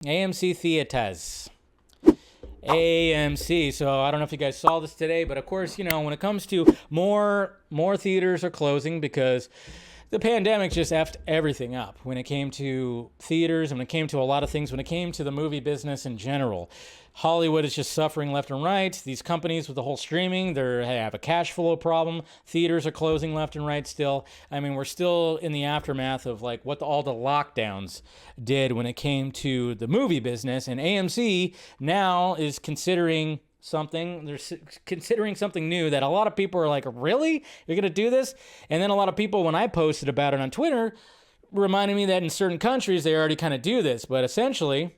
AMC Theatres. AMC. So I don't know if you guys saw this today, but of course, when it comes to more theaters are closing because the pandemic just effed everything up when it came to theaters and when it came to a lot of things, when it came to the movie business in general. Hollywood is just suffering left and right. These companies with the whole streaming, they have a cash flow problem. Theaters are closing left and right still. I mean, we're still in the aftermath of like what all the lockdowns did when it came to the movie business. And AMC now is considering something. They're considering something new that a lot of people are like, really? You're going to do this? And then a lot of people, when I posted about it on Twitter, reminded me that in certain countries, they already kind of do this. But essentially,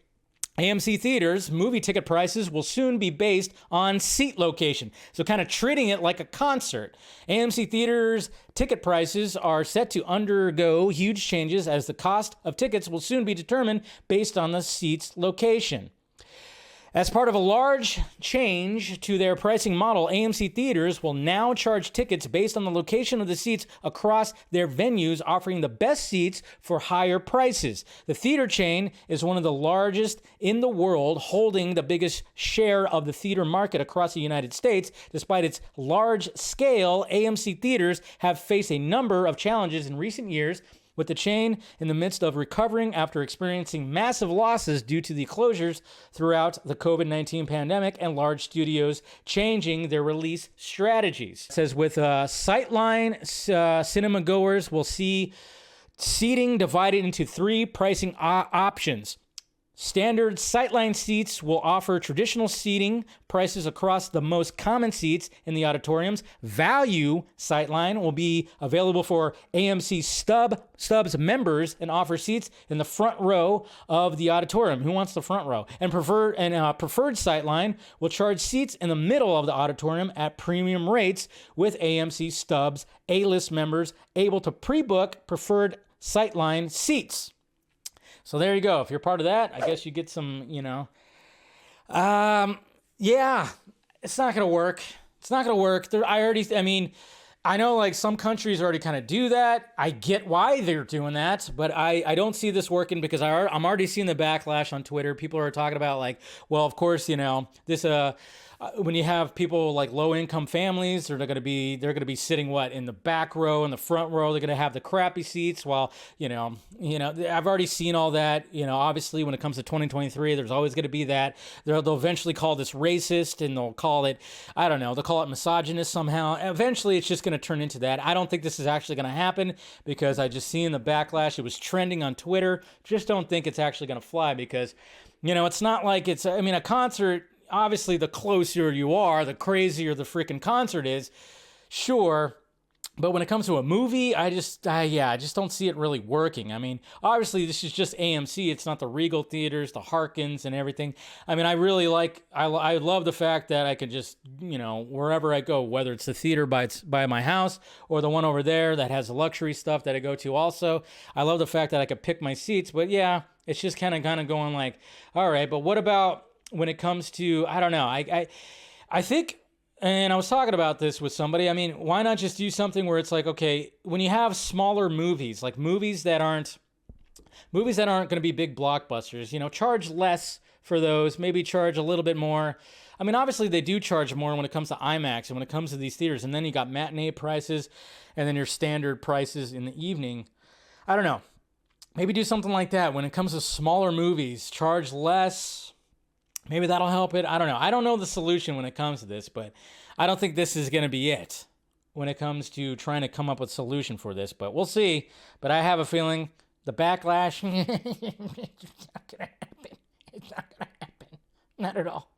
AMC Theaters movie ticket prices will soon be based on seat location. So kind of treating it like a concert. AMC Theaters ticket prices are set to undergo huge changes as the cost of tickets will soon be determined based on the seat's location. As part of a large change to their pricing model, AMC Theaters will now charge tickets based on the location of the seats across their venues, offering the best seats for higher prices. The theater chain is one of the largest in the world, holding the biggest share of the theater market across the United States. Despite its large scale, AMC Theaters have faced a number of challenges in recent years, with the chain in the midst of recovering after experiencing massive losses due to the closures throughout the COVID-19 pandemic and large studios changing their release strategies. It says with Sightline, cinema goers will see seating divided into three pricing options. Standard Sightline seats will offer traditional seating prices across the most common seats in the auditoriums. Value Sightline will be available for AMC Stubs members and offer seats in the front row of the auditorium. Who wants the front row? And Preferred Sightline will charge seats in the middle of the auditorium at premium rates, with AMC Stubs A-list members able to pre-book Preferred Sightline seats. So there you go. If you're part of that, I guess you get some, yeah, it's not going to work. It's not going to work. I know like some countries already kind of do that. I get why they're doing that, but I don't see this working because I'm already seeing the backlash on Twitter. People are talking about like, well, of course, this, when you have people like low income families, they're going to be sitting in the back row and the front row. They're going to have the crappy seats while, I've already seen all that. Obviously when it comes to 2023, there's always going to be that. They'll eventually call this racist and they'll call it, I don't know, they'll call it misogynist somehow. Eventually it's just going to turn into that. I don't think this is actually going to happen because I just seen the backlash. It was trending on Twitter. Just don't think it's actually going to fly because, it's not like a concert. Obviously, the closer you are, the crazier the freaking concert is. Sure. But when it comes to a movie, I just don't see it really working. I mean, obviously, this is just AMC. It's not the Regal theaters, the Harkins, and everything. I mean, I love the fact that I could just, wherever I go, whether it's the theater by my house or the one over there that has the luxury stuff that I go to also. I love the fact that I could pick my seats. But yeah, it's just kind of going like, all right, but what about when it comes to, I don't know, I think, and I was talking about this with somebody, I mean, why not just do something where it's like, okay, when you have smaller movies, like movies that aren't going to be big blockbusters, charge less for those, maybe charge a little bit more. I mean, obviously they do charge more when it comes to IMAX and when it comes to these theaters, and then you got matinee prices and then your standard prices in the evening. I don't know. Maybe do something like that when it comes to smaller movies, charge less. Maybe that'll help it. I don't know. I don't know the solution when it comes to this, but I don't think this is going to be it when it comes to trying to come up with a solution for this, but we'll see. But I have a feeling the backlash, it's not going to happen. It's not going to happen. Not at all.